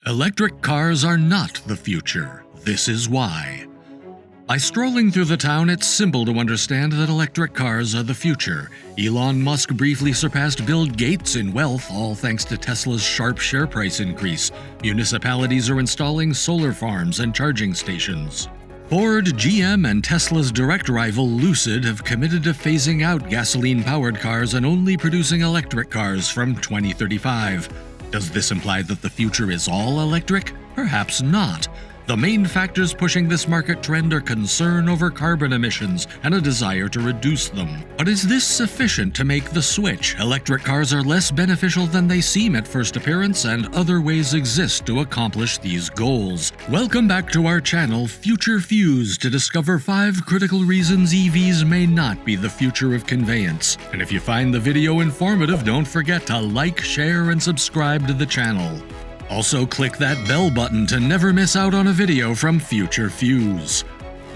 Electric cars are not the future. This is why. By strolling through the town, it's simple to understand that electric cars are the future. Elon Musk briefly surpassed Bill Gates in wealth, all thanks to Tesla's sharp share price increase. Municipalities are installing solar farms and charging stations. Ford, GM, and Tesla's direct rival Lucid have committed to phasing out gasoline-powered cars and only producing electric cars from 2035. Does this imply that the future is all electric? Perhaps not. The main factors pushing this market trend are concern over carbon emissions and a desire to reduce them. But is this sufficient to make the switch? Electric cars are less beneficial than they seem at first appearance, and other ways exist to accomplish these goals. Welcome back to our channel, Future Fuse, to discover 5 critical reasons EVs may not be the future of conveyance. And if you find the video informative, don't forget to like, share, and subscribe to the channel. Also, click that bell button to never miss out on a video from Future Fuse.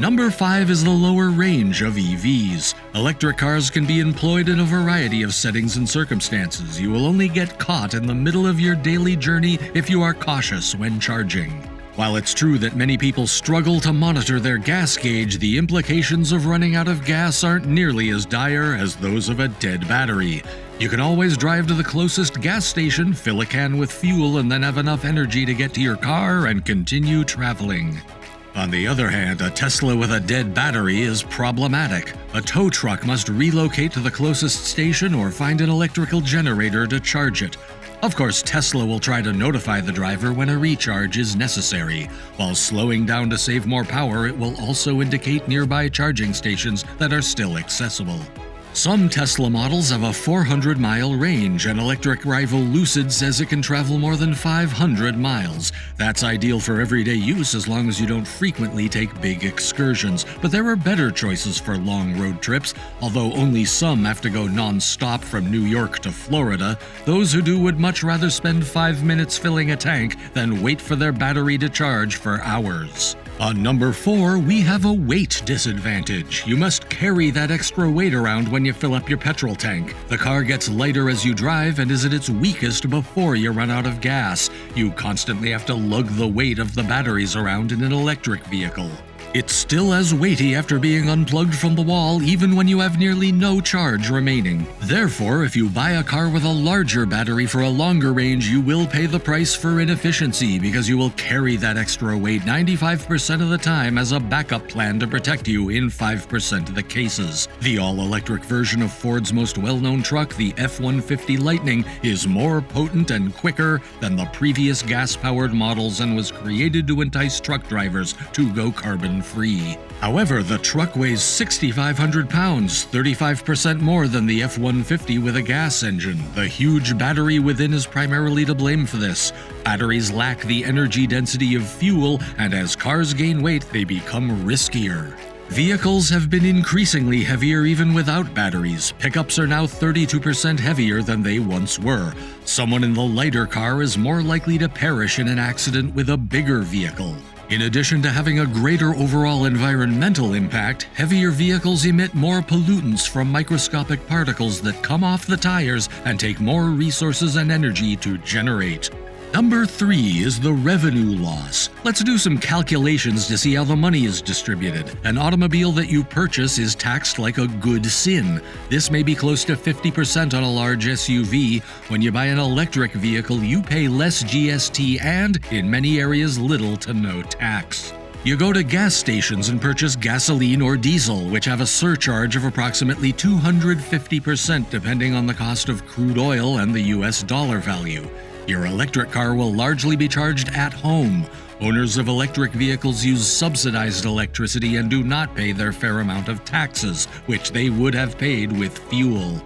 Number 5 is the lower range of EVs. Electric cars can be employed in a variety of settings and circumstances. You will only get caught in the middle of your daily journey if you are cautious when charging. While it's true that many people struggle to monitor their gas gauge, the implications of running out of gas aren't nearly as dire as those of a dead battery. You can always drive to the closest gas station, fill a can with fuel, and then have enough energy to get to your car and continue traveling. On the other hand, a Tesla with a dead battery is problematic. A tow truck must relocate to the closest station or find an electrical generator to charge it. Of course, Tesla will try to notify the driver when a recharge is necessary. While slowing down to save more power, it will also indicate nearby charging stations that are still accessible. Some Tesla models have a 400-mile range, and electric rival Lucid says it can travel more than 500 miles. That's ideal for everyday use as long as you don't frequently take big excursions. But there are better choices for long road trips. Although only some have to go non-stop from New York to Florida, those who do would much rather spend 5 minutes filling a tank than wait for their battery to charge for hours. On number 4, we have a weight disadvantage. You must carry that extra weight around when you fill up your petrol tank. The car gets lighter as you drive and is at its weakest before you run out of gas. You constantly have to lug the weight of the batteries around in an electric vehicle. It's still as weighty after being unplugged from the wall, even when you have nearly no charge remaining. Therefore, if you buy a car with a larger battery for a longer range, you will pay the price for inefficiency because you will carry that extra weight 95% of the time as a backup plan to protect you in 5% of the cases. The all-electric version of Ford's most well-known truck, the F-150 Lightning, is more potent and quicker than the previous gas-powered models and was created to entice truck drivers to go carbon-free. However, the truck weighs 6,500 pounds, 35% more than the F-150 with a gas engine. The huge battery within is primarily to blame for this. Batteries lack the energy density of fuel, and as cars gain weight, they become riskier. Vehicles have been increasingly heavier even without batteries. Pickups are now 32% heavier than they once were. Someone in the lighter car is more likely to perish in an accident with a bigger vehicle. In addition to having a greater overall environmental impact, heavier vehicles emit more pollutants from microscopic particles that come off the tires and take more resources and energy to generate. Number 3 is the revenue loss. Let's do some calculations to see how the money is distributed. An automobile that you purchase is taxed like a good sin. This may be close to 50% on a large SUV. When you buy an electric vehicle, you pay less GST and, in many areas, little to no tax. You go to gas stations and purchase gasoline or diesel, which have a surcharge of approximately 250% depending on the cost of crude oil and the US dollar value. Your electric car will largely be charged at home. Owners of electric vehicles use subsidized electricity and do not pay their fair amount of taxes, which they would have paid with fuel.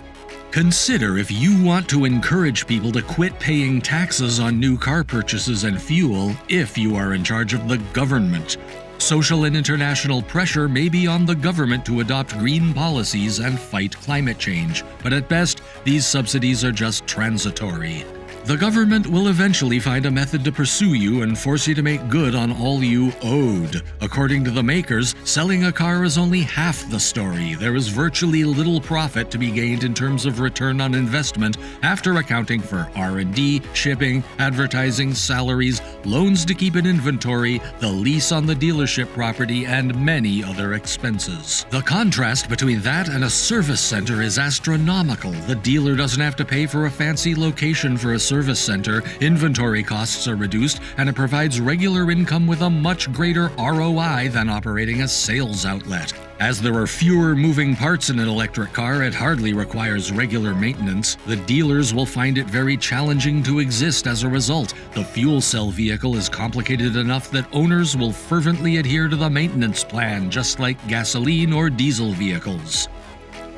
Consider if you want to encourage people to quit paying taxes on new car purchases and fuel if you are in charge of the government. Social and international pressure may be on the government to adopt green policies and fight climate change, but at best, these subsidies are just transitory. The government will eventually find a method to pursue you and force you to make good on all you owed. According to the makers, selling a car is only half the story. There is virtually little profit to be gained in terms of return on investment after accounting for R&D, shipping, advertising, salaries, loans to keep in inventory, the lease on the dealership property, and many other expenses. The contrast between that and a service center is astronomical. The dealer doesn't have to pay for a fancy location for a service center, inventory costs are reduced, and it provides regular income with a much greater ROI than operating a sales outlet. As there are fewer moving parts in an electric car, it hardly requires regular maintenance. The dealers will find it very challenging to exist as a result. The fuel cell vehicle is complicated enough that owners will fervently adhere to the maintenance plan, just like gasoline or diesel vehicles.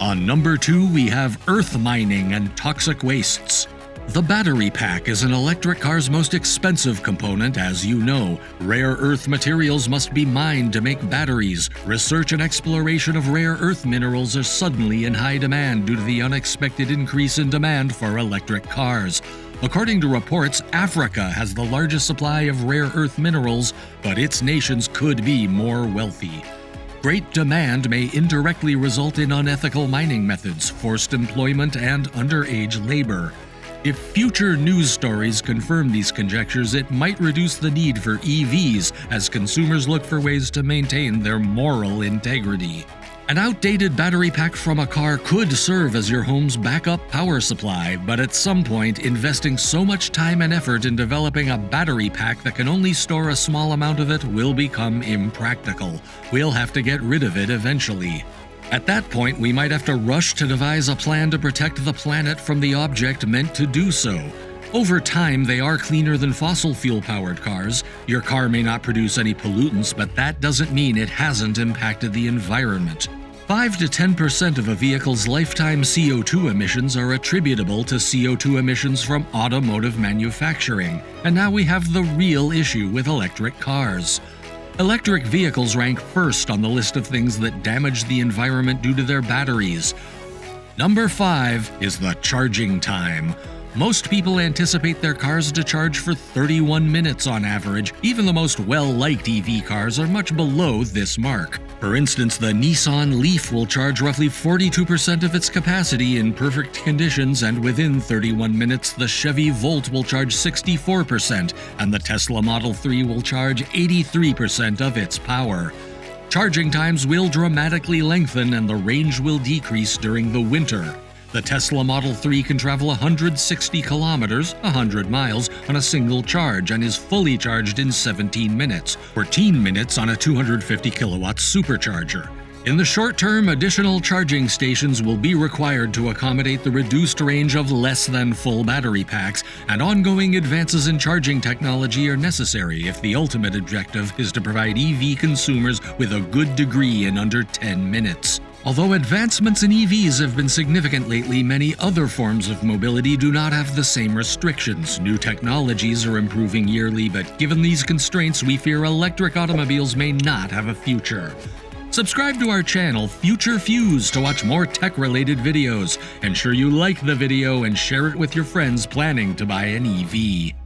On number 2, we have earth mining and toxic wastes. The battery pack is an electric car's most expensive component, as you know. Rare earth materials must be mined to make batteries. Research and exploration of rare earth minerals are suddenly in high demand due to the unexpected increase in demand for electric cars. According to reports, Africa has the largest supply of rare earth minerals, but its nations could be more wealthy. Great demand may indirectly result in unethical mining methods, forced employment, and underage labor. If future news stories confirm these conjectures, it might reduce the need for EVs as consumers look for ways to maintain their moral integrity. An outdated battery pack from a car could serve as your home's backup power supply, but at some point, investing so much time and effort in developing a battery pack that can only store a small amount of it will become impractical. We'll have to get rid of it eventually. At that point, we might have to rush to devise a plan to protect the planet from the object meant to do so. Over time, they are cleaner than fossil fuel-powered cars. Your car may not produce any pollutants, but that doesn't mean it hasn't impacted the environment. 5 to 10% of a vehicle's lifetime CO2 emissions are attributable to CO2 emissions from automotive manufacturing. And now we have the real issue with electric cars. Electric vehicles rank first on the list of things that damage the environment due to their batteries. Number 5 is the charging time. Most people anticipate their cars to charge for 31 minutes on average. Even the most well-liked EV cars are much below this mark. For instance, the Nissan Leaf will charge roughly 42% of its capacity in perfect conditions, and within 31 minutes, the Chevy Volt will charge 64%, and the Tesla Model 3 will charge 83% of its power. Charging times will dramatically lengthen, and the range will decrease during the winter. The Tesla Model 3 can travel 160 kilometers, 100 miles, on a single charge and is fully charged in 17 minutes, 14 minutes on a 250 kilowatt supercharger. In the short term, additional charging stations will be required to accommodate the reduced range of less than full battery packs, and ongoing advances in charging technology are necessary if the ultimate objective is to provide EV consumers with a good degree in under 10 minutes. Although advancements in EVs have been significant lately, many other forms of mobility do not have the same restrictions. New technologies are improving yearly, but given these constraints, we fear electric automobiles may not have a future. Subscribe to our channel, Future Fuse, to watch more tech-related videos. Ensure you like the video and share it with your friends planning to buy an EV.